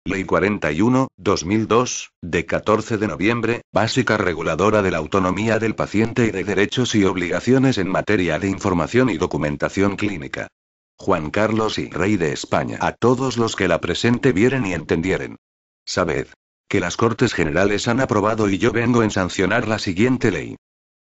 Ley 41/2002, de 14 de noviembre, básica reguladora de la autonomía del paciente y de derechos y obligaciones en materia de información y documentación clínica. Juan Carlos y Rey de España. A todos los que la presente vieren y entendieren. Sabed que las Cortes Generales han aprobado y yo vengo en sancionar la siguiente ley.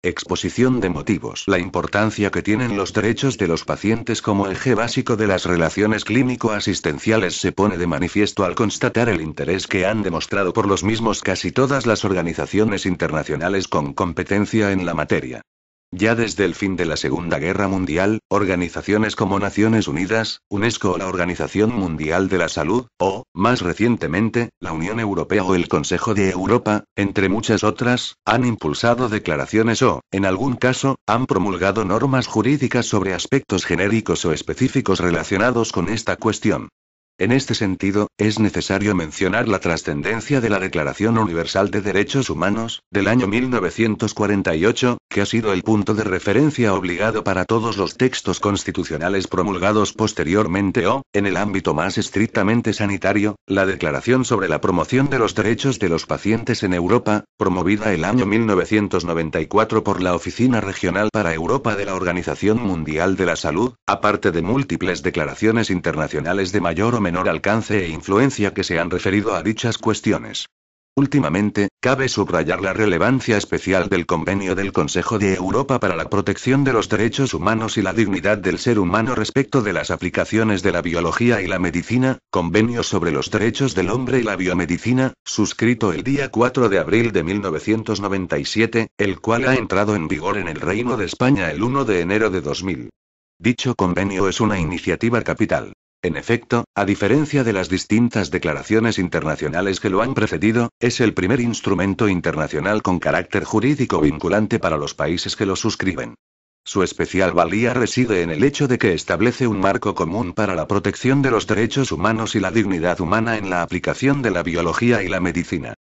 Exposición de motivos. La importancia que tienen los derechos de los pacientes como eje básico de las relaciones clínico-asistenciales se pone de manifiesto al constatar el interés que han demostrado por los mismos casi todas las organizaciones internacionales con competencia en la materia. Ya desde el fin de la Segunda Guerra Mundial, organizaciones como Naciones Unidas, UNESCO o la Organización Mundial de la Salud, o, más recientemente, la Unión Europea o el Consejo de Europa, entre muchas otras, han impulsado declaraciones o, en algún caso, han promulgado normas jurídicas sobre aspectos genéricos o específicos relacionados con esta cuestión. En este sentido, es necesario mencionar la trascendencia de la Declaración Universal de Derechos Humanos, del año 1948, que ha sido el punto de referencia obligado para todos los textos constitucionales promulgados posteriormente o, en el ámbito más estrictamente sanitario, la Declaración sobre la Promoción de los Derechos de los Pacientes en Europa, promovida el año 1994 por la Oficina Regional para Europa de la Organización Mundial de la Salud, aparte de múltiples declaraciones internacionales de mayor o menor alcance e influencia que se han referido a dichas cuestiones. Últimamente, cabe subrayar la relevancia especial del Convenio del Consejo de Europa para la protección de los derechos humanos y la dignidad del ser humano respecto de las aplicaciones de la biología y la medicina, Convenio sobre los Derechos del Hombre y la Biomedicina, suscrito el día 4 de abril de 1997, el cual ha entrado en vigor en el Reino de España el 1 de enero de 2000. Dicho convenio es una iniciativa capital. En efecto, a diferencia de las distintas declaraciones internacionales que lo han precedido, es el primer instrumento internacional con carácter jurídico vinculante para los países que lo suscriben. Su especial valía reside en el hecho de que establece un marco común para la protección de los derechos humanos y la dignidad humana en la aplicación de la biología y la medicina.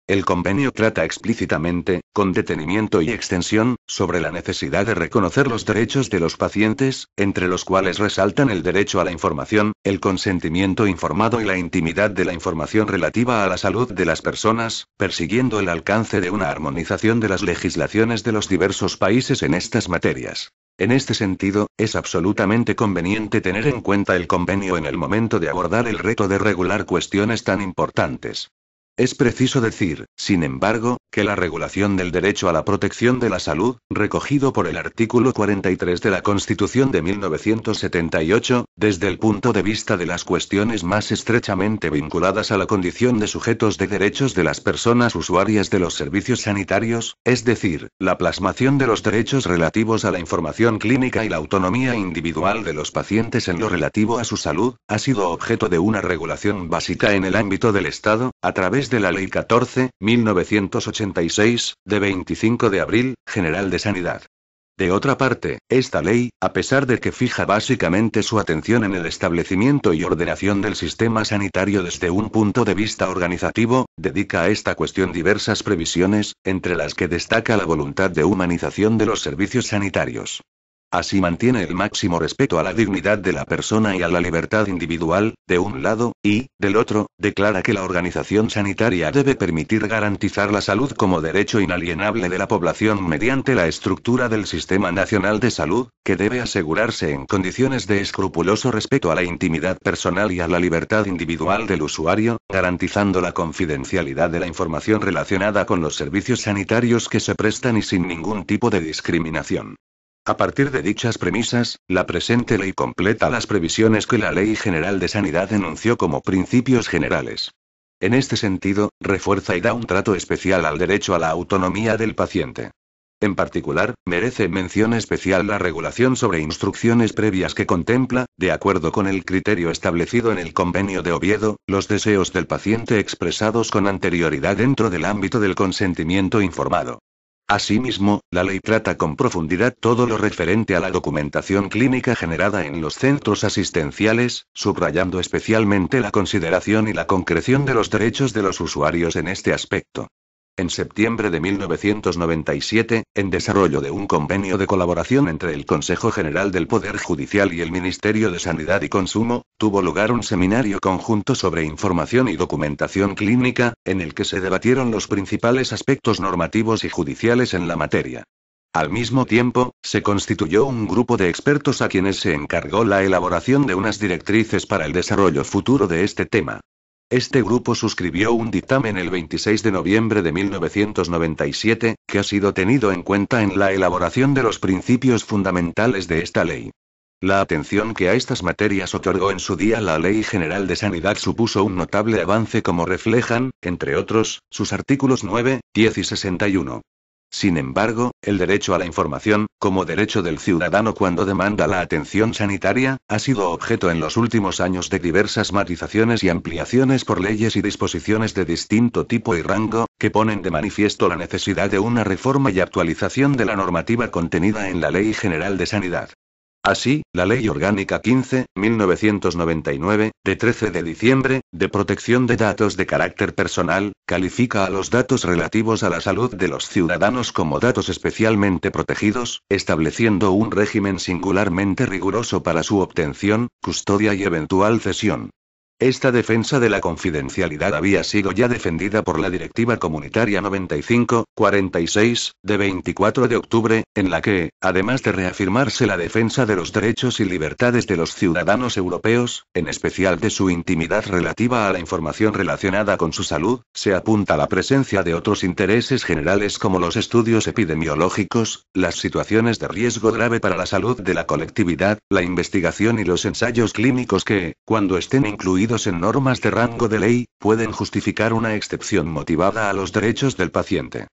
El convenio trata explícitamente, con detenimiento y extensión, sobre la necesidad de reconocer los derechos de los pacientes, entre los cuales resaltan el derecho a la información, el consentimiento informado y la intimidad de la información relativa a la salud de las personas, persiguiendo el alcance de una armonización de las legislaciones de los diversos países en estas materias. En este sentido, es absolutamente conveniente tener en cuenta el convenio en el momento de abordar el reto de regular cuestiones tan importantes. Es preciso decir, sin embargo, que la regulación del derecho a la protección de la salud, recogido por el artículo 43 de la Constitución de 1978, desde el punto de vista de las cuestiones más estrechamente vinculadas a la condición de sujetos de derechos de las personas usuarias de los servicios sanitarios, es decir, la plasmación de los derechos relativos a la información clínica y la autonomía individual de los pacientes en lo relativo a su salud, ha sido objeto de una regulación básica en el ámbito del Estado, a través de la Ley 14/1986, de 25 de abril, General de Sanidad. De otra parte, esta ley, a pesar de que fija básicamente su atención en el establecimiento y ordenación del sistema sanitario desde un punto de vista organizativo, dedica a esta cuestión diversas previsiones, entre las que destaca la voluntad de humanización de los servicios sanitarios. Así mantiene el máximo respeto a la dignidad de la persona y a la libertad individual, de un lado, y, del otro, declara que la organización sanitaria debe permitir garantizar la salud como derecho inalienable de la población mediante la estructura del Sistema Nacional de Salud, que debe asegurarse en condiciones de escrupuloso respeto a la intimidad personal y a la libertad individual del usuario, garantizando la confidencialidad de la información relacionada con los servicios sanitarios que se prestan y sin ningún tipo de discriminación. A partir de dichas premisas, la presente ley completa las previsiones que la Ley General de Sanidad enunció como principios generales. En este sentido, refuerza y da un trato especial al derecho a la autonomía del paciente. En particular, merece mención especial la regulación sobre instrucciones previas que contempla, de acuerdo con el criterio establecido en el Convenio de Oviedo, los deseos del paciente expresados con anterioridad dentro del ámbito del consentimiento informado. Asimismo, la ley trata con profundidad todo lo referente a la documentación clínica generada en los centros asistenciales, subrayando especialmente la consideración y la concreción de los derechos de los usuarios en este aspecto. en septiembre de 1997, en desarrollo de un convenio de colaboración entre el Consejo General del Poder Judicial y el Ministerio de Sanidad y Consumo, tuvo lugar un seminario conjunto sobre información y documentación clínica, en el que se debatieron los principales aspectos normativos y judiciales en la materia. Al mismo tiempo, se constituyó un grupo de expertos a quienes se encargó la elaboración de unas directrices para el desarrollo futuro de este tema. Este grupo suscribió un dictamen el 26 de noviembre de 1997, que ha sido tenido en cuenta en la elaboración de los principios fundamentales de esta ley. La atención que a estas materias otorgó en su día la Ley General de Sanidad supuso un notable avance, como reflejan, entre otros, sus artículos 9, 10 y 61. Sin embargo, el derecho a la información, como derecho del ciudadano cuando demanda la atención sanitaria, ha sido objeto en los últimos años de diversas matizaciones y ampliaciones por leyes y disposiciones de distinto tipo y rango, que ponen de manifiesto la necesidad de una reforma y actualización de la normativa contenida en la Ley General de Sanidad. Así, la Ley Orgánica 15/1999, de 13 de diciembre, de protección de datos de carácter personal, califica a los datos relativos a la salud de los ciudadanos como datos especialmente protegidos, estableciendo un régimen singularmente riguroso para su obtención, custodia y eventual cesión. Esta defensa de la confidencialidad había sido ya defendida por la Directiva Comunitaria 95/46, de 24 de octubre, en la que, además de reafirmarse la defensa de los derechos y libertades de los ciudadanos europeos, en especial de su intimidad relativa a la información relacionada con su salud, se apunta la presencia de otros intereses generales como los estudios epidemiológicos, las situaciones de riesgo grave para la salud de la colectividad, la investigación y los ensayos clínicos que, cuando estén incluidos en normas de rango de ley, pueden justificar una excepción motivada a los derechos del paciente.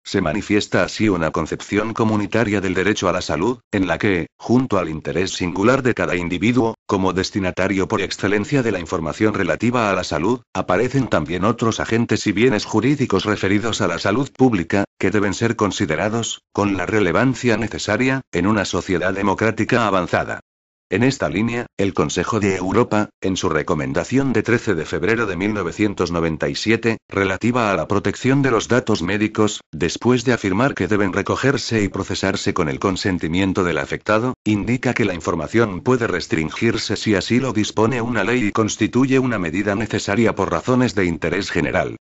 Se manifiesta así una concepción comunitaria del derecho a la salud, en la que, junto al interés singular de cada individuo, como destinatario por excelencia de la información relativa a la salud, aparecen también otros agentes y bienes jurídicos referidos a la salud pública, que deben ser considerados, con la relevancia necesaria, en una sociedad democrática avanzada. En esta línea, el Consejo de Europa, en su recomendación de 13 de febrero de 1997, relativa a la protección de los datos médicos, después de afirmar que deben recogerse y procesarse con el consentimiento del afectado, indica que la información puede restringirse si así lo dispone una ley y constituye una medida necesaria por razones de interés general.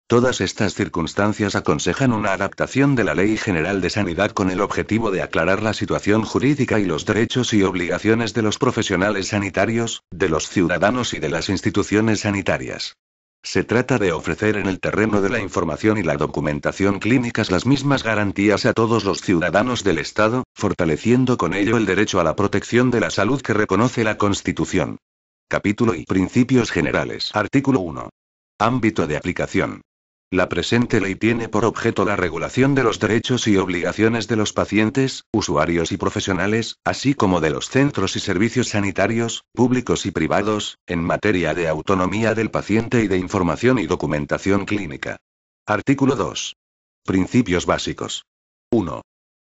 Todas estas circunstancias aconsejan una adaptación de la Ley General de Sanidad con el objetivo de aclarar la situación jurídica y los derechos y obligaciones de los profesionales sanitarios, de los ciudadanos y de las instituciones sanitarias. Se trata de ofrecer en el terreno de la información y la documentación clínicas las mismas garantías a todos los ciudadanos del Estado, fortaleciendo con ello el derecho a la protección de la salud que reconoce la Constitución. Capítulo y Principios Generales. Artículo 1. Ámbito de aplicación. La presente ley tiene por objeto la regulación de los derechos y obligaciones de los pacientes, usuarios y profesionales, así como de los centros y servicios sanitarios, públicos y privados, en materia de autonomía del paciente y de información y documentación clínica. Artículo 2. Principios básicos. 1.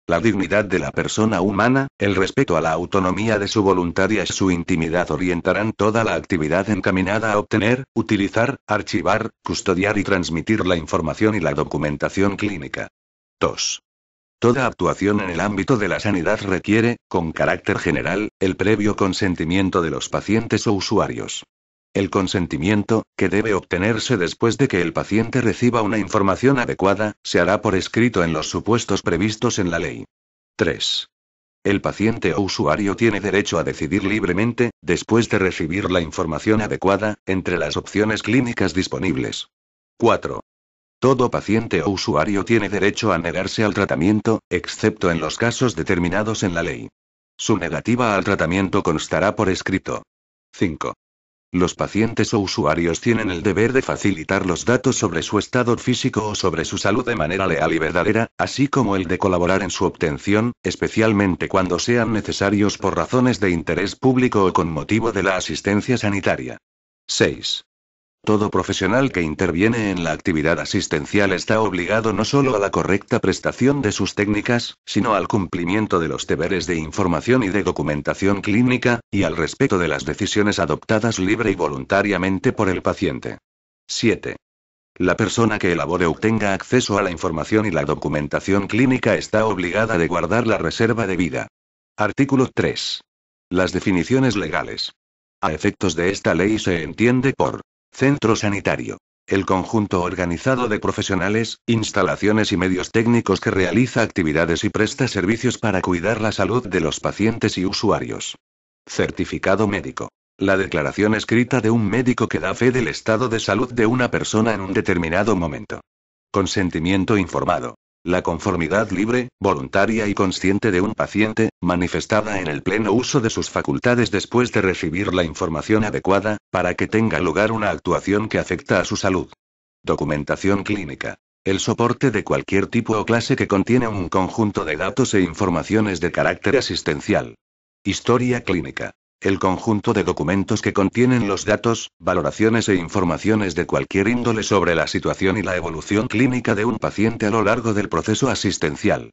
La dignidad de la persona humana, el respeto a la autonomía de su voluntad y a su intimidad orientarán toda la actividad encaminada a obtener, utilizar, archivar, custodiar y transmitir la información y la documentación clínica. 2. Toda actuación en el ámbito de la sanidad requiere, con carácter general, el previo consentimiento de los pacientes o usuarios. El consentimiento, que debe obtenerse después de que el paciente reciba una información adecuada, se hará por escrito en los supuestos previstos en la ley. 3. El paciente o usuario tiene derecho a decidir libremente, después de recibir la información adecuada, entre las opciones clínicas disponibles. 4. Todo paciente o usuario tiene derecho a negarse al tratamiento, excepto en los casos determinados en la ley. Su negativa al tratamiento constará por escrito. 5. Los pacientes o usuarios tienen el deber de facilitar los datos sobre su estado físico o sobre su salud de manera leal y verdadera, así como el de colaborar en su obtención, especialmente cuando sean necesarios por razones de interés público o con motivo de la asistencia sanitaria. 6. Todo profesional que interviene en la actividad asistencial está obligado no solo a la correcta prestación de sus técnicas, sino al cumplimiento de los deberes de información y de documentación clínica, y al respeto de las decisiones adoptadas libre y voluntariamente por el paciente. 7. La persona que elabore o tenga acceso a la información y la documentación clínica está obligada de guardar la reserva debida. Artículo 3. Las definiciones legales. A efectos de esta ley se entiende por centro sanitario el conjunto organizado de profesionales, instalaciones y medios técnicos que realiza actividades y presta servicios para cuidar la salud de los pacientes y usuarios. Certificado médico. La declaración escrita de un médico que da fe del estado de salud de una persona en un determinado momento. Consentimiento informado. La conformidad libre, voluntaria y consciente de un paciente, manifestada en el pleno uso de sus facultades después de recibir la información adecuada, para que tenga lugar una actuación que afecta a su salud. Documentación clínica. El soporte de cualquier tipo o clase que contiene un conjunto de datos e informaciones de carácter asistencial. Historia clínica. El conjunto de documentos que contienen los datos, valoraciones e informaciones de cualquier índole sobre la situación y la evolución clínica de un paciente a lo largo del proceso asistencial.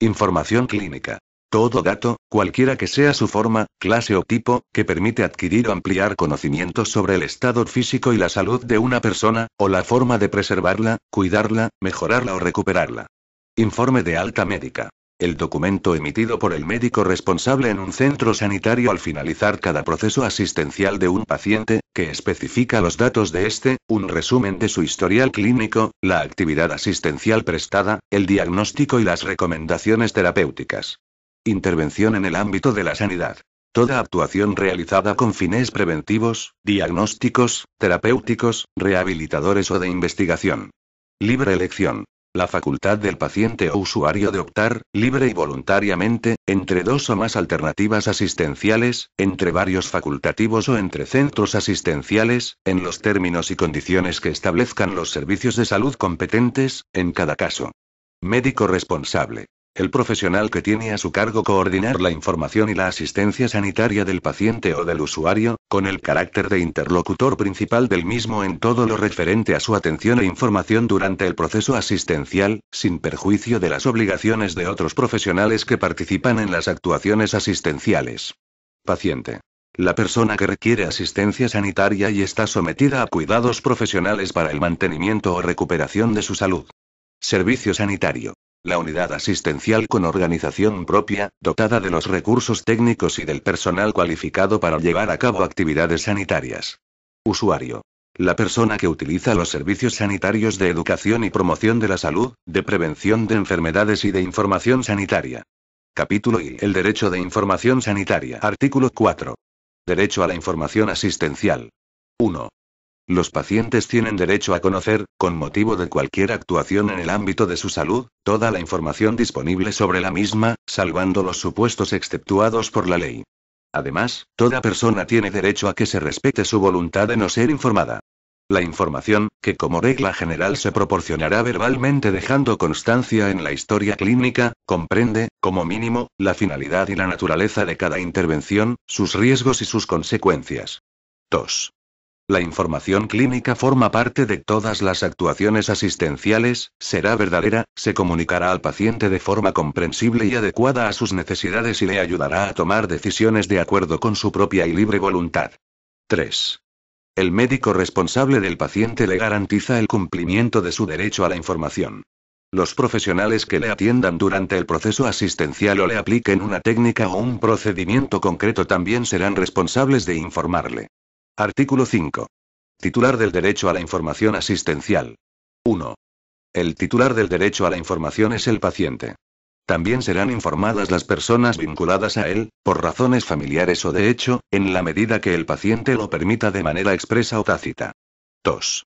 Información clínica. Todo dato, cualquiera que sea su forma, clase o tipo, que permite adquirir o ampliar conocimientos sobre el estado físico y la salud de una persona, o la forma de preservarla, cuidarla, mejorarla o recuperarla. Informe de alta médica. El documento emitido por el médico responsable en un centro sanitario al finalizar cada proceso asistencial de un paciente, que especifica los datos de este, un resumen de su historial clínico, la actividad asistencial prestada, el diagnóstico y las recomendaciones terapéuticas. Intervención en el ámbito de la sanidad. Toda actuación realizada con fines preventivos, diagnósticos, terapéuticos, rehabilitadores o de investigación. Libre elección. La facultad del paciente o usuario de optar, libre y voluntariamente, entre dos o más alternativas asistenciales, entre varios facultativos o entre centros asistenciales, en los términos y condiciones que establezcan los servicios de salud competentes, en cada caso. Médico responsable. El profesional que tiene a su cargo coordinar la información y la asistencia sanitaria del paciente o del usuario, con el carácter de interlocutor principal del mismo en todo lo referente a su atención e información durante el proceso asistencial, sin perjuicio de las obligaciones de otros profesionales que participan en las actuaciones asistenciales. Paciente. La persona que requiere asistencia sanitaria y está sometida a cuidados profesionales para el mantenimiento o recuperación de su salud. Servicio sanitario. La unidad asistencial con organización propia, dotada de los recursos técnicos y del personal cualificado para llevar a cabo actividades sanitarias. Usuario. La persona que utiliza los servicios sanitarios de educación y promoción de la salud, de prevención de enfermedades y de información sanitaria. Capítulo I. El derecho de información sanitaria. Artículo 4. Derecho a la información asistencial. 1. Los pacientes tienen derecho a conocer, con motivo de cualquier actuación en el ámbito de su salud, toda la información disponible sobre la misma, salvando los supuestos exceptuados por la ley. Además, toda persona tiene derecho a que se respete su voluntad de no ser informada. La información, que como regla general se proporcionará verbalmente dejando constancia en la historia clínica, comprende, como mínimo, la finalidad y la naturaleza de cada intervención, sus riesgos y sus consecuencias. 2. La información clínica forma parte de todas las actuaciones asistenciales, será verdadera, se comunicará al paciente de forma comprensible y adecuada a sus necesidades y le ayudará a tomar decisiones de acuerdo con su propia y libre voluntad. 3. El médico responsable del paciente le garantiza el cumplimiento de su derecho a la información. Los profesionales que le atiendan durante el proceso asistencial o le apliquen una técnica o un procedimiento concreto también serán responsables de informarle. Artículo 5. Titular del derecho a la información asistencial. 1. El titular del derecho a la información es el paciente. También serán informadas las personas vinculadas a él, por razones familiares o de hecho, en la medida que el paciente lo permita de manera expresa o tácita. 2.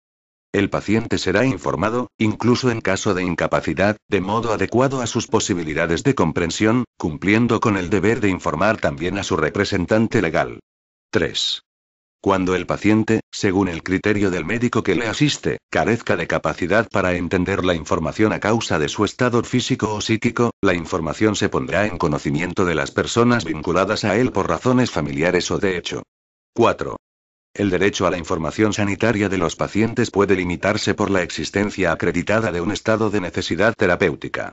El paciente será informado, incluso en caso de incapacidad, de modo adecuado a sus posibilidades de comprensión, cumpliendo con el deber de informar también a su representante legal. 3. Cuando el paciente, según el criterio del médico que le asiste, carezca de capacidad para entender la información a causa de su estado físico o psíquico, la información se pondrá en conocimiento de las personas vinculadas a él por razones familiares o de hecho. 4. El derecho a la información sanitaria de los pacientes puede limitarse por la existencia acreditada de un estado de necesidad terapéutica.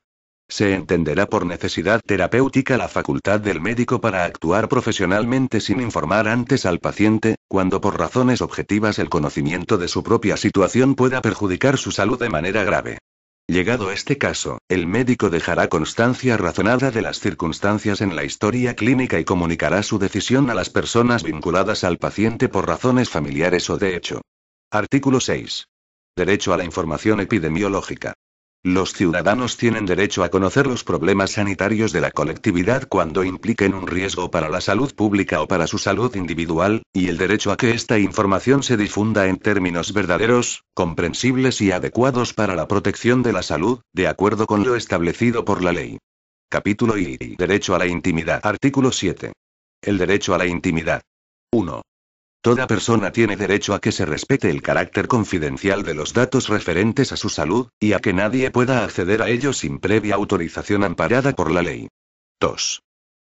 Se entenderá por necesidad terapéutica la facultad del médico para actuar profesionalmente sin informar antes al paciente, cuando por razones objetivas el conocimiento de su propia situación pueda perjudicar su salud de manera grave. Llegado este caso, el médico dejará constancia razonada de las circunstancias en la historia clínica y comunicará su decisión a las personas vinculadas al paciente por razones familiares o de hecho. Artículo 6. Derecho a la información epidemiológica. Los ciudadanos tienen derecho a conocer los problemas sanitarios de la colectividad cuando impliquen un riesgo para la salud pública o para su salud individual, y el derecho a que esta información se difunda en términos verdaderos, comprensibles y adecuados para la protección de la salud, de acuerdo con lo establecido por la ley. Capítulo I. Derecho a la intimidad. Artículo 7. El derecho a la intimidad. 1. Toda persona tiene derecho a que se respete el carácter confidencial de los datos referentes a su salud, y a que nadie pueda acceder a ellos sin previa autorización amparada por la ley. 2.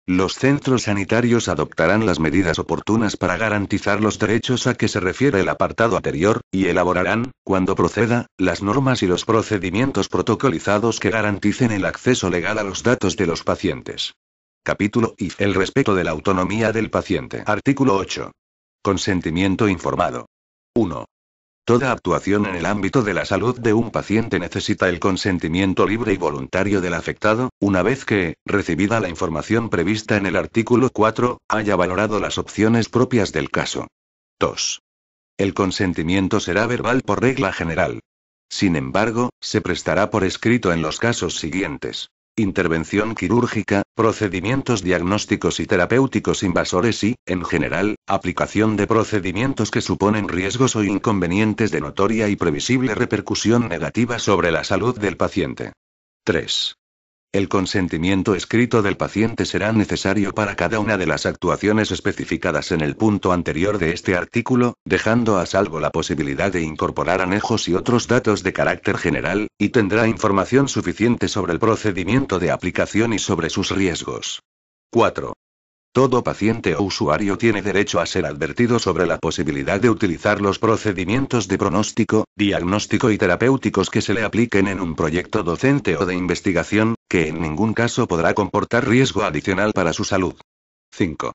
Los centros sanitarios adoptarán las medidas oportunas para garantizar los derechos a que se refiere el apartado anterior, y elaborarán, cuando proceda, las normas y los procedimientos protocolizados que garanticen el acceso legal a los datos de los pacientes. Capítulo I. El respeto de la autonomía del paciente. Artículo 8. Consentimiento informado. 1. Toda actuación en el ámbito de la salud de un paciente necesita el consentimiento libre y voluntario del afectado, una vez que, recibida la información prevista en el artículo 4, haya valorado las opciones propias del caso. 2. El consentimiento será verbal por regla general. Sin embargo, se prestará por escrito en los casos siguientes: intervención quirúrgica, procedimientos diagnósticos y terapéuticos invasores y, en general, aplicación de procedimientos que suponen riesgos o inconvenientes de notoria y previsible repercusión negativa sobre la salud del paciente. 3. El consentimiento escrito del paciente será necesario para cada una de las actuaciones especificadas en el punto anterior de este artículo, dejando a salvo la posibilidad de incorporar anejos y otros datos de carácter general, y tendrá información suficiente sobre el procedimiento de aplicación y sobre sus riesgos. 4. Todo paciente o usuario tiene derecho a ser advertido sobre la posibilidad de utilizar los procedimientos de pronóstico, diagnóstico y terapéuticos que se le apliquen en un proyecto docente o de investigación, que en ningún caso podrá comportar riesgo adicional para su salud. 5.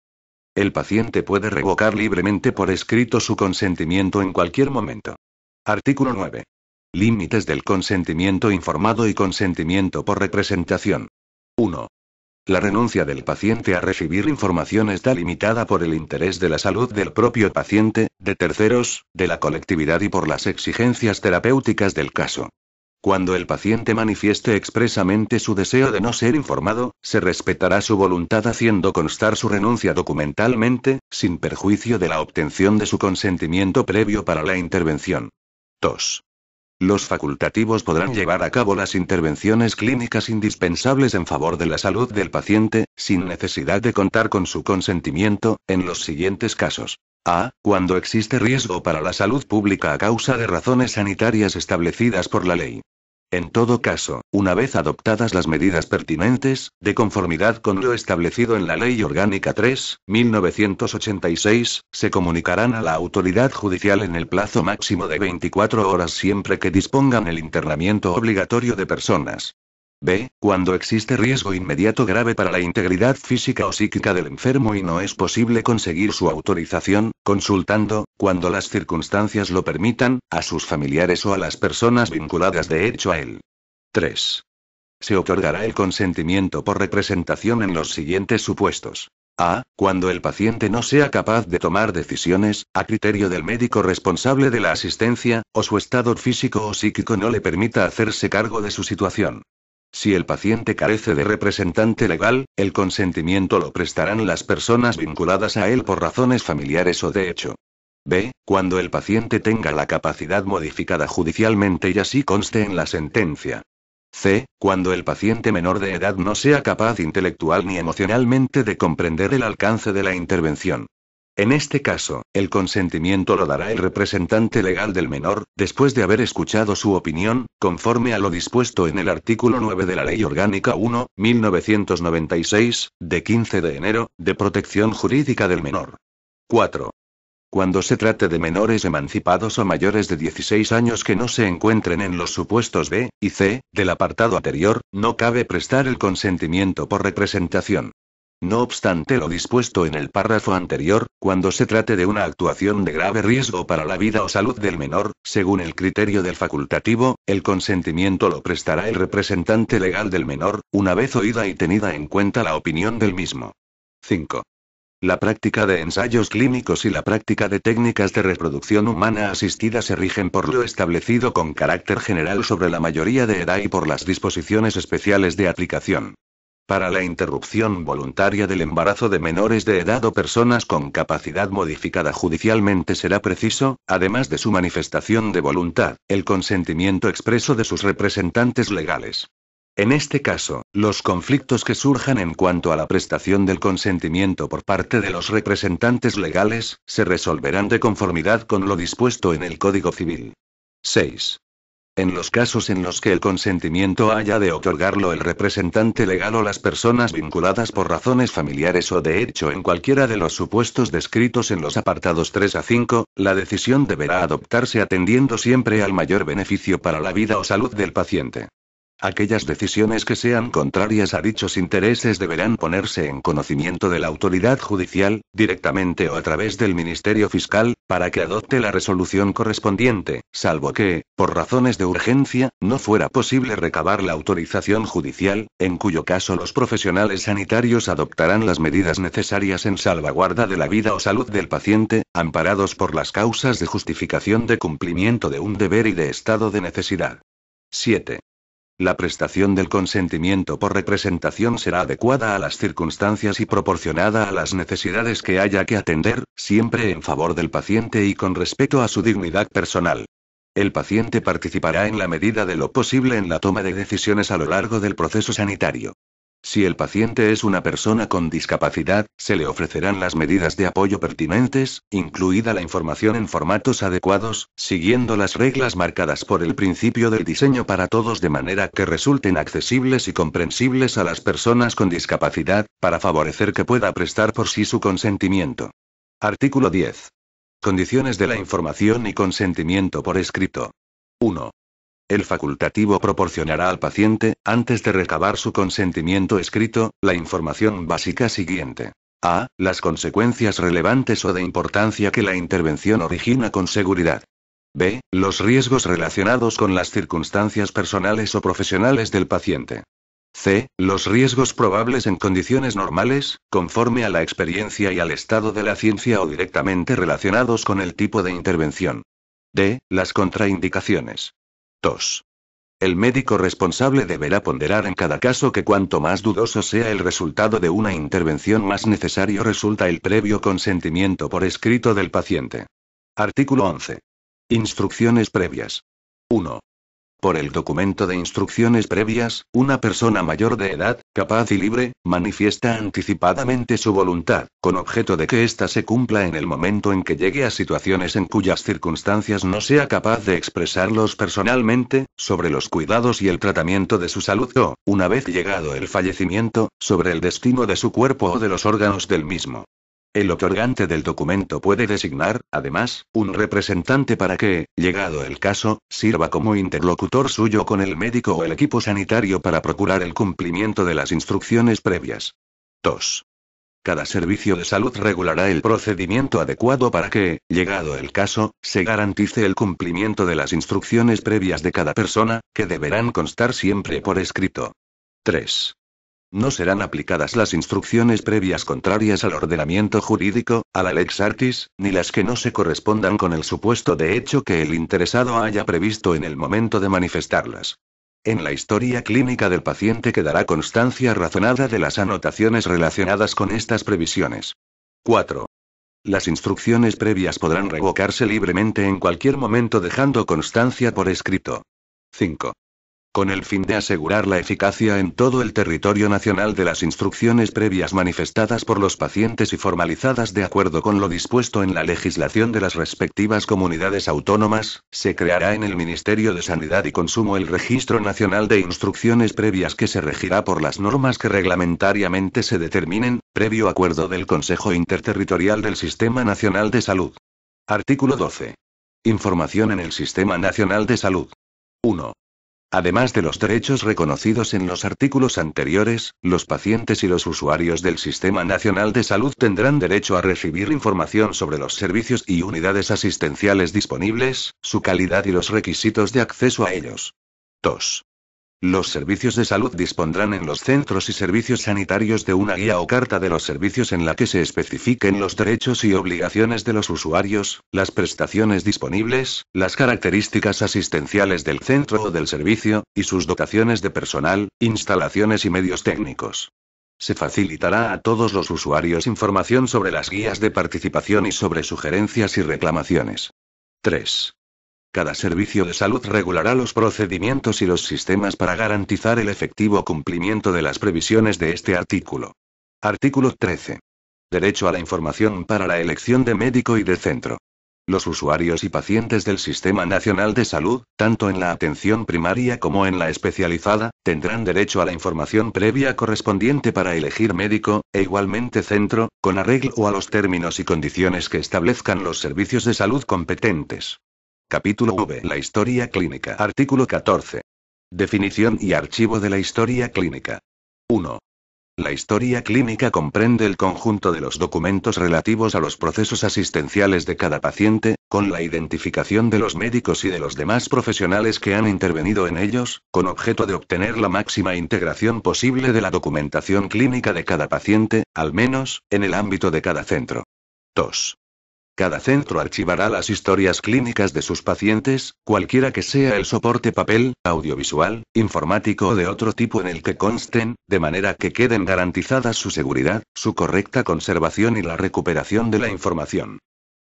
El paciente puede revocar libremente por escrito su consentimiento en cualquier momento. Artículo 9. Límites del consentimiento informado y consentimiento por representación. 1. La renuncia del paciente a recibir información está limitada por el interés de la salud del propio paciente, de terceros, de la colectividad y por las exigencias terapéuticas del caso. Cuando el paciente manifieste expresamente su deseo de no ser informado, se respetará su voluntad haciendo constar su renuncia documentalmente, sin perjuicio de la obtención de su consentimiento previo para la intervención. 2. Los facultativos podrán llevar a cabo las intervenciones clínicas indispensables en favor de la salud del paciente, sin necesidad de contar con su consentimiento, en los siguientes casos. A. Cuando existe riesgo para la salud pública a causa de razones sanitarias establecidas por la ley. En todo caso, una vez adoptadas las medidas pertinentes, de conformidad con lo establecido en la Ley Orgánica 3/1986, se comunicarán a la autoridad judicial en el plazo máximo de 24 horas siempre que dispongan el internamiento obligatorio de personas. B. Cuando existe riesgo inmediato grave para la integridad física o psíquica del enfermo y no es posible conseguir su autorización, consultando, cuando las circunstancias lo permitan, a sus familiares o a las personas vinculadas de hecho a él. 3. Se otorgará el consentimiento por representación en los siguientes supuestos. A. Cuando el paciente no sea capaz de tomar decisiones, a criterio del médico responsable de la asistencia, o su estado físico o psíquico no le permita hacerse cargo de su situación. Si el paciente carece de representante legal, el consentimiento lo prestarán las personas vinculadas a él por razones familiares o de hecho. B. Cuando el paciente tenga la capacidad modificada judicialmente y así conste en la sentencia. C. Cuando el paciente menor de edad no sea capaz intelectual ni emocionalmente de comprender el alcance de la intervención. En este caso, el consentimiento lo dará el representante legal del menor, después de haber escuchado su opinión, conforme a lo dispuesto en el artículo 9 de la Ley Orgánica 1/1996, de 15 de enero, de protección jurídica del menor. 4. Cuando se trate de menores emancipados o mayores de 16 años que no se encuentren en los supuestos B y C del apartado anterior, no cabe prestar el consentimiento por representación. No obstante lo dispuesto en el párrafo anterior, cuando se trate de una actuación de grave riesgo para la vida o salud del menor, según el criterio del facultativo, el consentimiento lo prestará el representante legal del menor, una vez oída y tenida en cuenta la opinión del mismo. 5. La práctica de ensayos clínicos y la práctica de técnicas de reproducción humana asistida se rigen por lo establecido con carácter general sobre la mayoría de edad y por las disposiciones especiales de aplicación. Para la interrupción voluntaria del embarazo de menores de edad o personas con capacidad modificada judicialmente será preciso, además de su manifestación de voluntad, el consentimiento expreso de sus representantes legales. En este caso, los conflictos que surjan en cuanto a la prestación del consentimiento por parte de los representantes legales, se resolverán de conformidad con lo dispuesto en el Código Civil. 6. En los casos en los que el consentimiento haya de otorgarlo el representante legal o las personas vinculadas por razones familiares o de hecho en cualquiera de los supuestos descritos en los apartados 3 a 5, la decisión deberá adoptarse atendiendo siempre al mayor beneficio para la vida o salud del paciente. Aquellas decisiones que sean contrarias a dichos intereses deberán ponerse en conocimiento de la autoridad judicial, directamente o a través del Ministerio Fiscal, para que adopte la resolución correspondiente, salvo que, por razones de urgencia, no fuera posible recabar la autorización judicial, en cuyo caso los profesionales sanitarios adoptarán las medidas necesarias en salvaguarda de la vida o salud del paciente, amparados por las causas de justificación de cumplimiento de un deber y de estado de necesidad. 7. La prestación del consentimiento por representación será adecuada a las circunstancias y proporcionada a las necesidades que haya que atender, siempre en favor del paciente y con respeto a su dignidad personal. El paciente participará en la medida de lo posible en la toma de decisiones a lo largo del proceso sanitario. Si el paciente es una persona con discapacidad, se le ofrecerán las medidas de apoyo pertinentes, incluida la información en formatos adecuados, siguiendo las reglas marcadas por el principio del diseño para todos de manera que resulten accesibles y comprensibles a las personas con discapacidad, para favorecer que pueda prestar por sí su consentimiento. Artículo 10. Condiciones de la información y consentimiento por escrito. 1. El facultativo proporcionará al paciente, antes de recabar su consentimiento escrito, la información básica siguiente. A. Las consecuencias relevantes o de importancia que la intervención origina con seguridad. B. Los riesgos relacionados con las circunstancias personales o profesionales del paciente. C. Los riesgos probables en condiciones normales, conforme a la experiencia y al estado de la ciencia o directamente relacionados con el tipo de intervención. D. Las contraindicaciones. 2. El médico responsable deberá ponderar en cada caso que cuanto más dudoso sea el resultado de una intervención, más necesario resulta el previo consentimiento por escrito del paciente. Artículo 11. Instrucciones previas. 1. Por el documento de instrucciones previas, una persona mayor de edad, capaz y libre, manifiesta anticipadamente su voluntad, con objeto de que ésta se cumpla en el momento en que llegue a situaciones en cuyas circunstancias no sea capaz de expresarlos personalmente, sobre los cuidados y el tratamiento de su salud o, una vez llegado el fallecimiento, sobre el destino de su cuerpo o de los órganos del mismo. El otorgante del documento puede designar, además, un representante para que, llegado el caso, sirva como interlocutor suyo con el médico o el equipo sanitario para procurar el cumplimiento de las instrucciones previas. 2. Cada servicio de salud regulará el procedimiento adecuado para que, llegado el caso, se garantice el cumplimiento de las instrucciones previas de cada persona, que deberán constar siempre por escrito. 3. No serán aplicadas las instrucciones previas contrarias al ordenamiento jurídico, a la lex artis, ni las que no se correspondan con el supuesto de hecho que el interesado haya previsto en el momento de manifestarlas. En la historia clínica del paciente quedará constancia razonada de las anotaciones relacionadas con estas previsiones. 4. Las instrucciones previas podrán revocarse libremente en cualquier momento dejando constancia por escrito. 5. Con el fin de asegurar la eficacia en todo el territorio nacional de las instrucciones previas manifestadas por los pacientes y formalizadas de acuerdo con lo dispuesto en la legislación de las respectivas comunidades autónomas, se creará en el Ministerio de Sanidad y Consumo el Registro Nacional de Instrucciones Previas que se regirá por las normas que reglamentariamente se determinen, previo acuerdo del Consejo Interterritorial del Sistema Nacional de Salud. Artículo 12. Información en el Sistema Nacional de Salud. 1. Además de los derechos reconocidos en los artículos anteriores, los pacientes y los usuarios del Sistema Nacional de Salud tendrán derecho a recibir información sobre los servicios y unidades asistenciales disponibles, su calidad y los requisitos de acceso a ellos. 2. Los servicios de salud dispondrán en los centros y servicios sanitarios de una guía o carta de los servicios en la que se especifiquen los derechos y obligaciones de los usuarios, las prestaciones disponibles, las características asistenciales del centro o del servicio, y sus dotaciones de personal, instalaciones y medios técnicos. Se facilitará a todos los usuarios información sobre las guías de participación y sobre sugerencias y reclamaciones. 3. Cada servicio de salud regulará los procedimientos y los sistemas para garantizar el efectivo cumplimiento de las previsiones de este artículo. Artículo 13. Derecho a la información para la elección de médico y de centro. Los usuarios y pacientes del Sistema Nacional de Salud, tanto en la atención primaria como en la especializada, tendrán derecho a la información previa correspondiente para elegir médico, e igualmente centro, con arreglo a los términos y condiciones que establezcan los servicios de salud competentes. Capítulo V. La historia clínica. Artículo 14. Definición y archivo de la historia clínica. 1. La historia clínica comprende el conjunto de los documentos relativos a los procesos asistenciales de cada paciente, con la identificación de los médicos y de los demás profesionales que han intervenido en ellos, con objeto de obtener la máxima integración posible de la documentación clínica de cada paciente, al menos, en el ámbito de cada centro. 2. Cada centro archivará las historias clínicas de sus pacientes, cualquiera que sea el soporte papel, audiovisual, informático o de otro tipo en el que consten, de manera que queden garantizadas su seguridad, su correcta conservación y la recuperación de la información.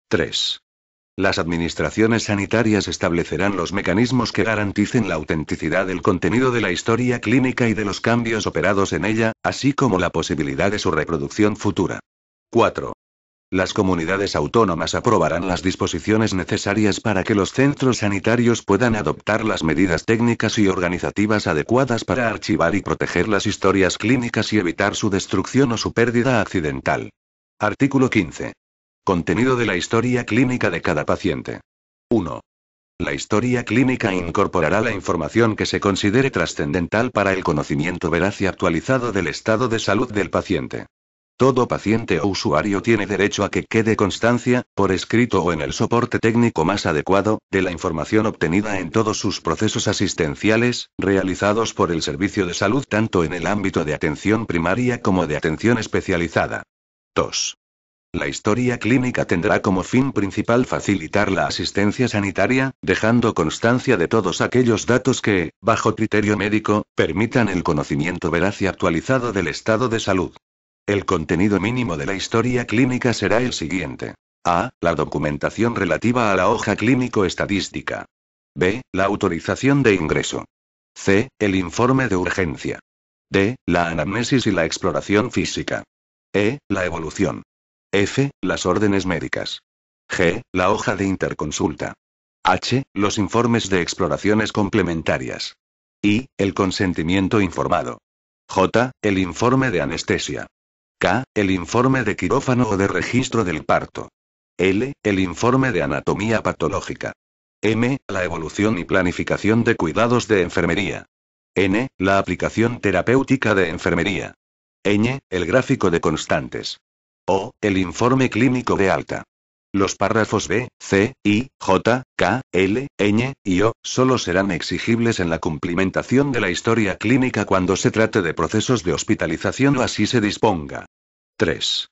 3. Las administraciones sanitarias establecerán los mecanismos que garanticen la autenticidad del contenido de la historia clínica y de los cambios operados en ella, así como la posibilidad de su reproducción futura. 4. Las comunidades autónomas aprobarán las disposiciones necesarias para que los centros sanitarios puedan adoptar las medidas técnicas y organizativas adecuadas para archivar y proteger las historias clínicas y evitar su destrucción o su pérdida accidental. Artículo 15. Contenido de la historia clínica de cada paciente. 1. La historia clínica incorporará la información que se considere trascendental para el conocimiento veraz y actualizado del estado de salud del paciente. Todo paciente o usuario tiene derecho a que quede constancia, por escrito o en el soporte técnico más adecuado, de la información obtenida en todos sus procesos asistenciales, realizados por el servicio de salud tanto en el ámbito de atención primaria como de atención especializada. 2. La historia clínica tendrá como fin principal facilitar la asistencia sanitaria, dejando constancia de todos aquellos datos que, bajo criterio médico, permitan el conocimiento veraz y actualizado del estado de salud. El contenido mínimo de la historia clínica será el siguiente. A. La documentación relativa a la hoja clínico-estadística. B. La autorización de ingreso. C. El informe de urgencia. D. La anamnesis y la exploración física. E. La evolución. F. Las órdenes médicas. G. La hoja de interconsulta. H. Los informes de exploraciones complementarias. I. El consentimiento informado. J. El informe de anestesia. K. El informe de quirófano o de registro del parto. L. El informe de anatomía patológica. M. La evolución y planificación de cuidados de enfermería. N. La aplicación terapéutica de enfermería. Ñ. El gráfico de constantes. O. El informe clínico de alta. Los párrafos B, C, I, J, K, L, Ñ y O solo serán exigibles en la cumplimentación de la historia clínica cuando se trate de procesos de hospitalización o así se disponga. 3.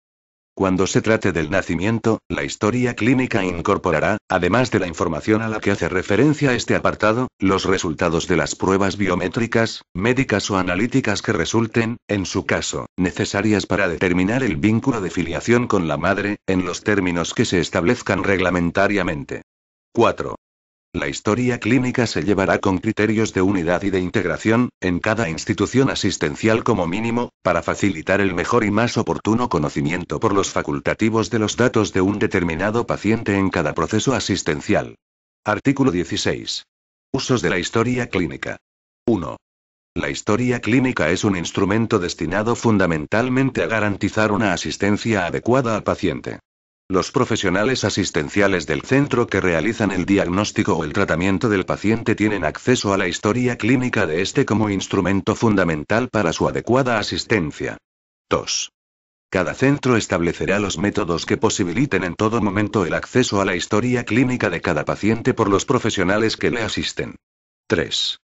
Cuando se trate del nacimiento, la historia clínica incorporará, además de la información a la que hace referencia este apartado, los resultados de las pruebas biométricas, médicas o analíticas que resulten, en su caso, necesarias para determinar el vínculo de filiación con la madre, en los términos que se establezcan reglamentariamente. 4. La historia clínica se llevará con criterios de unidad y de integración, en cada institución asistencial como mínimo, para facilitar el mejor y más oportuno conocimiento por los facultativos de los datos de un determinado paciente en cada proceso asistencial. Artículo 16. Usos de la historia clínica. 1. La historia clínica es un instrumento destinado fundamentalmente a garantizar una asistencia adecuada al paciente. Los profesionales asistenciales del centro que realizan el diagnóstico o el tratamiento del paciente tienen acceso a la historia clínica de este como instrumento fundamental para su adecuada asistencia. 2. Cada centro establecerá los métodos que posibiliten en todo momento el acceso a la historia clínica de cada paciente por los profesionales que le asisten. 3.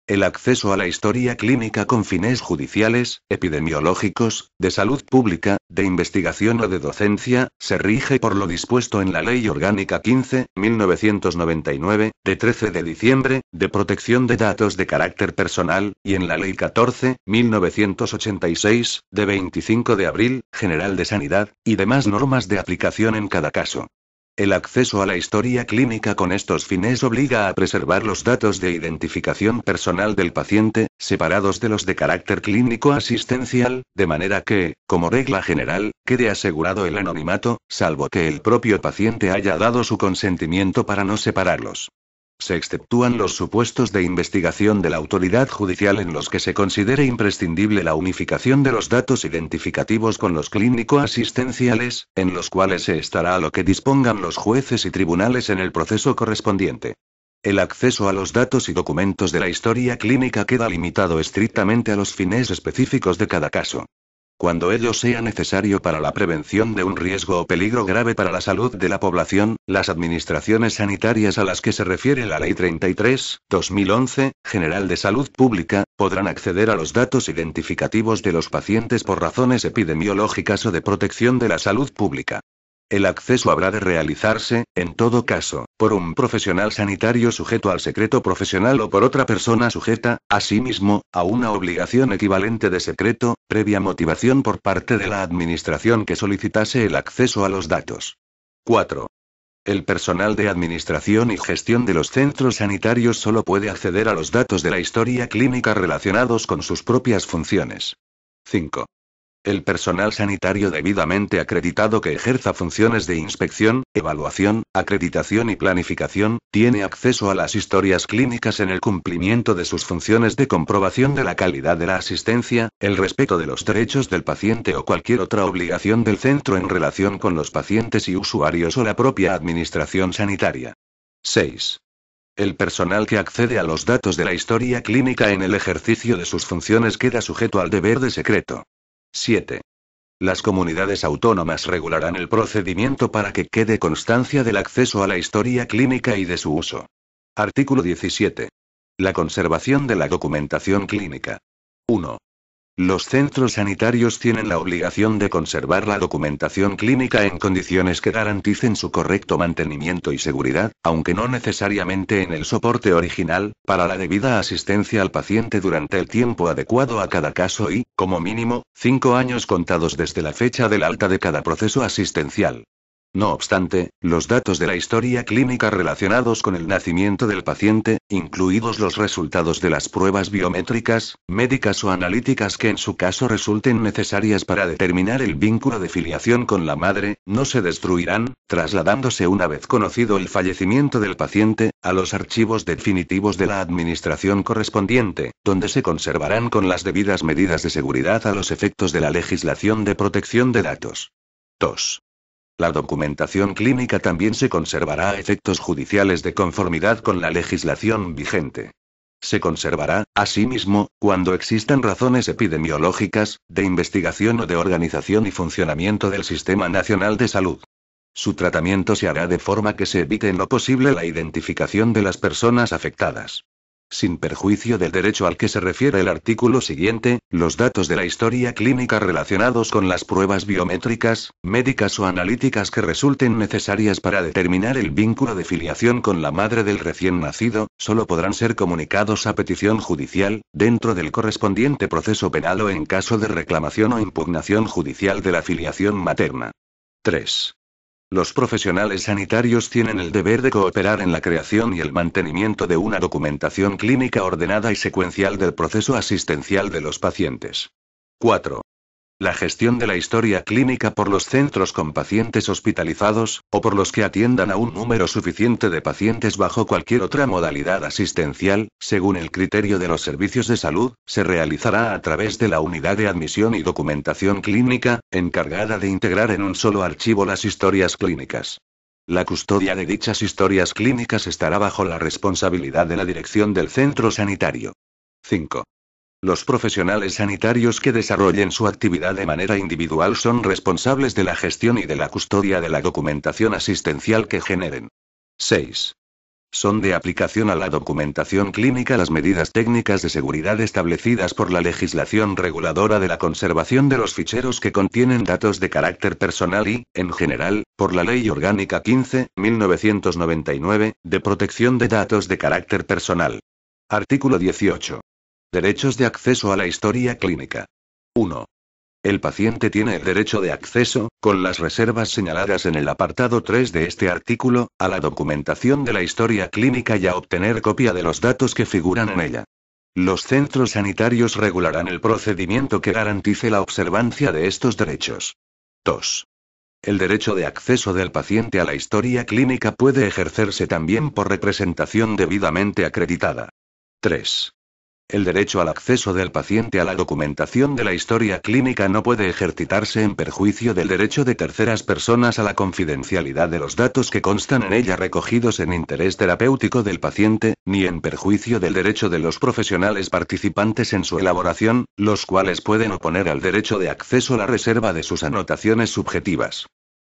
El acceso a la historia clínica con fines judiciales, epidemiológicos, de salud pública, de investigación o de docencia, se rige por lo dispuesto en la Ley Orgánica 15.1999, de 13 de diciembre, de protección de datos de carácter personal, y en la Ley 14.1986, de 25 de abril, General de Sanidad, y demás normas de aplicación en cada caso. El acceso a la historia clínica con estos fines obliga a preservar los datos de identificación personal del paciente, separados de los de carácter clínico asistencial, de manera que, como regla general, quede asegurado el anonimato, salvo que el propio paciente haya dado su consentimiento para no separarlos. Se exceptúan los supuestos de investigación de la autoridad judicial en los que se considere imprescindible la unificación de los datos identificativos con los clínico-asistenciales, en los cuales se estará a lo que dispongan los jueces y tribunales en el proceso correspondiente. El acceso a los datos y documentos de la historia clínica queda limitado estrictamente a los fines específicos de cada caso. Cuando ello sea necesario para la prevención de un riesgo o peligro grave para la salud de la población, las administraciones sanitarias a las que se refiere la Ley 33/2011, General de Salud Pública, podrán acceder a los datos identificativos de los pacientes por razones epidemiológicas o de protección de la salud pública. El acceso habrá de realizarse, en todo caso, por un profesional sanitario sujeto al secreto profesional o por otra persona sujeta, asimismo, a una obligación equivalente de secreto, previa motivación por parte de la administración que solicitase el acceso a los datos. 4. El personal de administración y gestión de los centros sanitarios solo puede acceder a los datos de la historia clínica relacionados con sus propias funciones. 5. El personal sanitario debidamente acreditado que ejerza funciones de inspección, evaluación, acreditación y planificación, tiene acceso a las historias clínicas en el cumplimiento de sus funciones de comprobación de la calidad de la asistencia, el respeto de los derechos del paciente o cualquier otra obligación del centro en relación con los pacientes y usuarios o la propia administración sanitaria. 6. El personal que accede a los datos de la historia clínica en el ejercicio de sus funciones queda sujeto al deber de secreto. 7. Las comunidades autónomas regularán el procedimiento para que quede constancia del acceso a la historia clínica y de su uso. Artículo 17. La conservación de la documentación clínica. 1. Los centros sanitarios tienen la obligación de conservar la documentación clínica en condiciones que garanticen su correcto mantenimiento y seguridad, aunque no necesariamente en el soporte original, para la debida asistencia al paciente durante el tiempo adecuado a cada caso y, como mínimo, 5 años contados desde la fecha del alta de cada proceso asistencial. No obstante, los datos de la historia clínica relacionados con el nacimiento del paciente, incluidos los resultados de las pruebas biométricas, médicas o analíticas que en su caso resulten necesarias para determinar el vínculo de filiación con la madre, no se destruirán, trasladándose una vez conocido el fallecimiento del paciente, a los archivos definitivos de la administración correspondiente, donde se conservarán con las debidas medidas de seguridad a los efectos de la legislación de protección de datos. 2. La documentación clínica también se conservará a efectos judiciales de conformidad con la legislación vigente. Se conservará, asimismo, cuando existan razones epidemiológicas, de investigación o de organización y funcionamiento del Sistema Nacional de Salud. Su tratamiento se hará de forma que se evite en lo posible la identificación de las personas afectadas. Sin perjuicio del derecho al que se refiere el artículo siguiente, los datos de la historia clínica relacionados con las pruebas biométricas, médicas o analíticas que resulten necesarias para determinar el vínculo de filiación con la madre del recién nacido, solo podrán ser comunicados a petición judicial, dentro del correspondiente proceso penal o en caso de reclamación o impugnación judicial de la filiación materna. 3. Los profesionales sanitarios tienen el deber de cooperar en la creación y el mantenimiento de una documentación clínica ordenada y secuencial del proceso asistencial de los pacientes. 4. La gestión de la historia clínica por los centros con pacientes hospitalizados, o por los que atiendan a un número suficiente de pacientes bajo cualquier otra modalidad asistencial, según el criterio de los servicios de salud, se realizará a través de la Unidad de Admisión y Documentación Clínica, encargada de integrar en un solo archivo las historias clínicas. La custodia de dichas historias clínicas estará bajo la responsabilidad de la dirección del centro sanitario. 5. Los profesionales sanitarios que desarrollen su actividad de manera individual son responsables de la gestión y de la custodia de la documentación asistencial que generen. 6. Son de aplicación a la documentación clínica las medidas técnicas de seguridad establecidas por la legislación reguladora de la conservación de los ficheros que contienen datos de carácter personal y, en general, por la Ley Orgánica 15.1999, de protección de datos de carácter personal. Artículo 18. Derechos de acceso a la historia clínica. 1. El paciente tiene el derecho de acceso, con las reservas señaladas en el apartado 3 de este artículo, a la documentación de la historia clínica y a obtener copia de los datos que figuran en ella. Los centros sanitarios regularán el procedimiento que garantice la observancia de estos derechos. 2. El derecho de acceso del paciente a la historia clínica puede ejercerse también por representación debidamente acreditada. 3. El derecho al acceso del paciente a la documentación de la historia clínica no puede ejercitarse en perjuicio del derecho de terceras personas a la confidencialidad de los datos que constan en ella recogidos en interés terapéutico del paciente, ni en perjuicio del derecho de los profesionales participantes en su elaboración, los cuales pueden oponer al derecho de acceso la reserva de sus anotaciones subjetivas.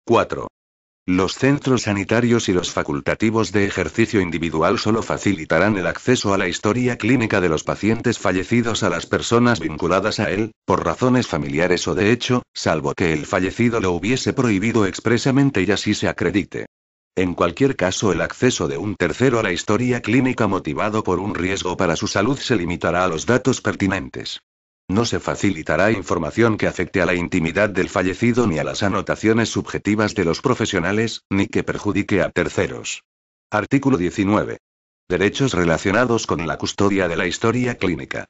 4. Los centros sanitarios y los facultativos de ejercicio individual solo facilitarán el acceso a la historia clínica de los pacientes fallecidos a las personas vinculadas a él, por razones familiares o de hecho, salvo que el fallecido lo hubiese prohibido expresamente y así se acredite. En cualquier caso, el acceso de un tercero a la historia clínica motivado por un riesgo para su salud se limitará a los datos pertinentes. No se facilitará información que afecte a la intimidad del fallecido ni a las anotaciones subjetivas de los profesionales, ni que perjudique a terceros. Artículo 19. Derechos relacionados con la custodia de la historia clínica.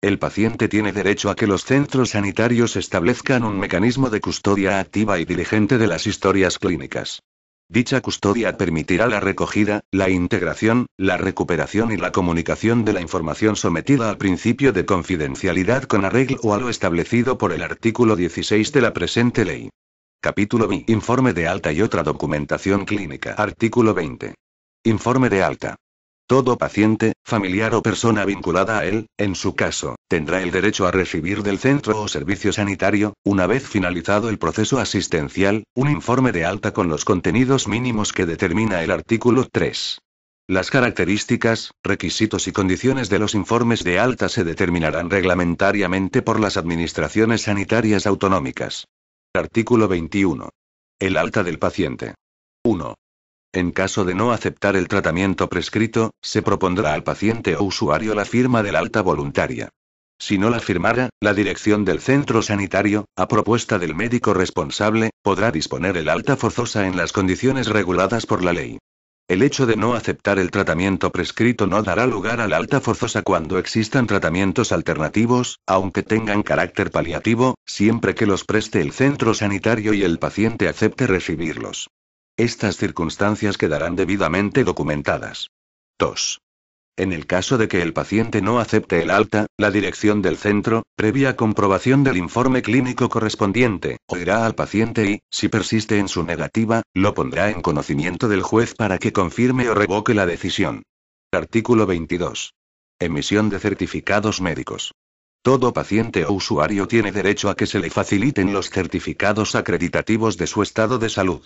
El paciente tiene derecho a que los centros sanitarios establezcan un mecanismo de custodia activa y diligente de las historias clínicas. Dicha custodia permitirá la recogida, la integración, la recuperación y la comunicación de la información sometida al principio de confidencialidad con arreglo a lo establecido por el artículo 16 de la presente ley. Capítulo B. Informe de alta y otra documentación clínica. Artículo 20. Informe de alta. Todo paciente, familiar o persona vinculada a él, en su caso, tendrá el derecho a recibir del centro o servicio sanitario, una vez finalizado el proceso asistencial, un informe de alta con los contenidos mínimos que determina el artículo 3. Las características, requisitos y condiciones de los informes de alta se determinarán reglamentariamente por las administraciones sanitarias autonómicas. Artículo 21. El alta del paciente. 1. En caso de no aceptar el tratamiento prescrito, se propondrá al paciente o usuario la firma del alta voluntaria. Si no la firmara, la dirección del centro sanitario, a propuesta del médico responsable, podrá disponer el alta forzosa en las condiciones reguladas por la ley. El hecho de no aceptar el tratamiento prescrito no dará lugar al alta forzosa cuando existan tratamientos alternativos, aunque tengan carácter paliativo, siempre que los preste el centro sanitario y el paciente acepte recibirlos. Estas circunstancias quedarán debidamente documentadas. 2. En el caso de que el paciente no acepte el alta, la dirección del centro, previa comprobación del informe clínico correspondiente, oirá al paciente y, si persiste en su negativa, lo pondrá en conocimiento del juez para que confirme o revoque la decisión. Artículo 22. Emisión de certificados médicos. Todo paciente o usuario tiene derecho a que se le faciliten los certificados acreditativos de su estado de salud.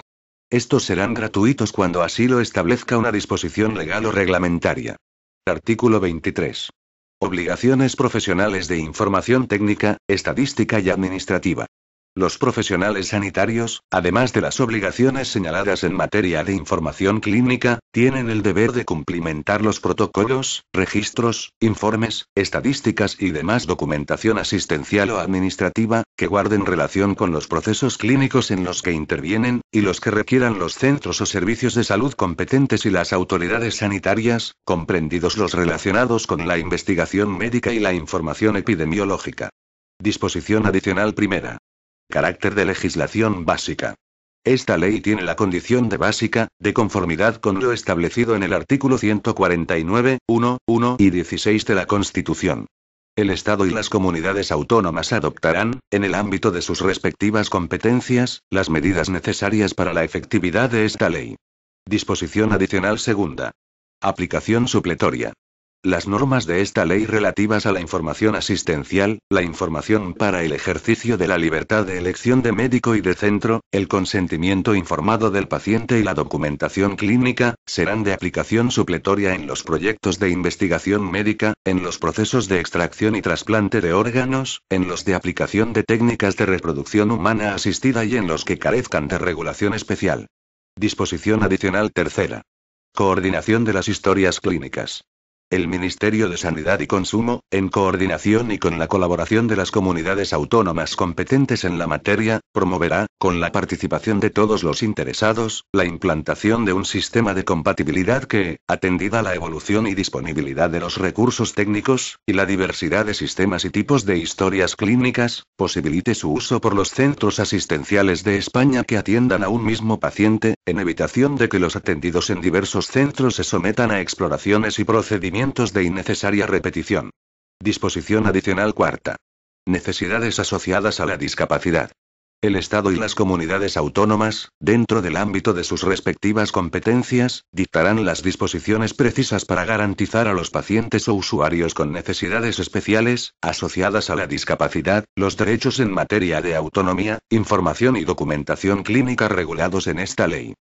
Estos serán gratuitos cuando así lo establezca una disposición legal o reglamentaria. Artículo 23. Obligaciones profesionales de información técnica, estadística y administrativa. Los profesionales sanitarios, además de las obligaciones señaladas en materia de información clínica, tienen el deber de cumplimentar los protocolos, registros, informes, estadísticas y demás documentación asistencial o administrativa, que guarden relación con los procesos clínicos en los que intervienen, y los que requieran los centros o servicios de salud competentes y las autoridades sanitarias, comprendidos los relacionados con la investigación médica y la información epidemiológica. Disposición adicional primera. Carácter de legislación básica. Esta ley tiene la condición de básica, de conformidad con lo establecido en el artículo 149, 1, 1 y 16 de la Constitución. El Estado y las comunidades autónomas adoptarán, en el ámbito de sus respectivas competencias, las medidas necesarias para la efectividad de esta ley. Disposición adicional segunda. Aplicación supletoria. Las normas de esta ley relativas a la información asistencial, la información para el ejercicio de la libertad de elección de médico y de centro, el consentimiento informado del paciente y la documentación clínica, serán de aplicación supletoria en los proyectos de investigación médica, en los procesos de extracción y trasplante de órganos, en los de aplicación de técnicas de reproducción humana asistida y en los que carezcan de regulación especial. Disposición adicional tercera. Coordinación de las historias clínicas. El Ministerio de Sanidad y Consumo, en coordinación y con la colaboración de las comunidades autónomas competentes en la materia, promoverá, con la participación de todos los interesados, la implantación de un sistema de compatibilidad que, atendida la evolución y disponibilidad de los recursos técnicos, y la diversidad de sistemas y tipos de historias clínicas, posibilite su uso por los centros asistenciales de España que atiendan a un mismo paciente, en evitación de que los atendidos en diversos centros se sometan a exploraciones y procedimientos de innecesaria repetición. Disposición adicional cuarta. Necesidades asociadas a la discapacidad. El Estado y las comunidades autónomas, dentro del ámbito de sus respectivas competencias, dictarán las disposiciones precisas para garantizar a los pacientes o usuarios con necesidades especiales, asociadas a la discapacidad, los derechos en materia de autonomía, información y documentación clínica regulados en esta ley.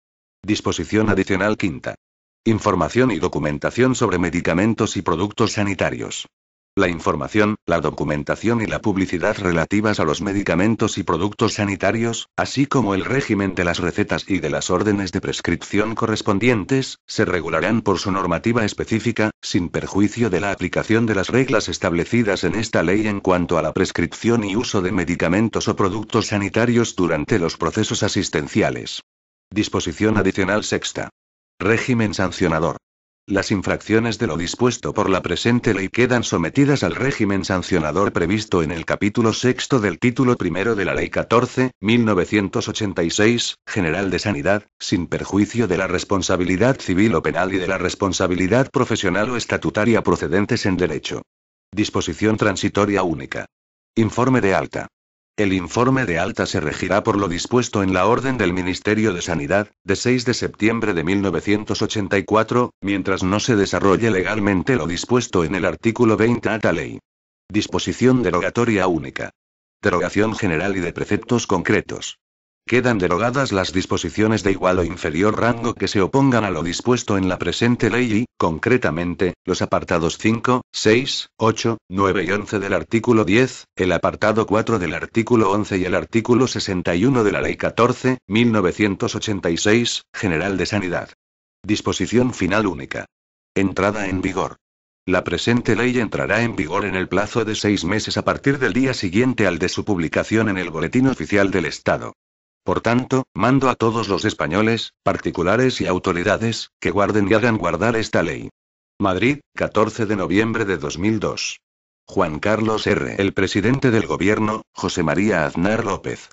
Disposición adicional quinta. Información y documentación sobre medicamentos y productos sanitarios. La información, la documentación y la publicidad relativas a los medicamentos y productos sanitarios, así como el régimen de las recetas y de las órdenes de prescripción correspondientes, se regularán por su normativa específica, sin perjuicio de la aplicación de las reglas establecidas en esta ley en cuanto a la prescripción y uso de medicamentos o productos sanitarios durante los procesos asistenciales. Disposición adicional sexta. Régimen sancionador. Las infracciones de lo dispuesto por la presente ley quedan sometidas al régimen sancionador previsto en el capítulo sexto del título primero de la Ley 14.1986, General de Sanidad, sin perjuicio de la responsabilidad civil o penal y de la responsabilidad profesional o estatutaria procedentes en derecho. Disposición transitoria única. Informe de alta. El informe de alta se regirá por lo dispuesto en la orden del Ministerio de Sanidad, de 6 de septiembre de 1984, mientras no se desarrolle legalmente lo dispuesto en el artículo 20 a tal ley. Disposición derogatoria única. Derogación general y de preceptos concretos. Quedan derogadas las disposiciones de igual o inferior rango que se opongan a lo dispuesto en la presente ley y, concretamente, los apartados 5, 6, 8, 9 y 11 del artículo 10, el apartado 4 del artículo 11 y el artículo 61 de la Ley 14.1986, General de Sanidad. Disposición final única. Entrada en vigor. La presente ley entrará en vigor en el plazo de 6 meses a partir del día siguiente al de su publicación en el Boletín Oficial del Estado. Por tanto, mando a todos los españoles, particulares y autoridades, que guarden y hagan guardar esta ley. Madrid, 14 de noviembre de 2002. Juan Carlos R. El presidente del Gobierno, José María Aznar López.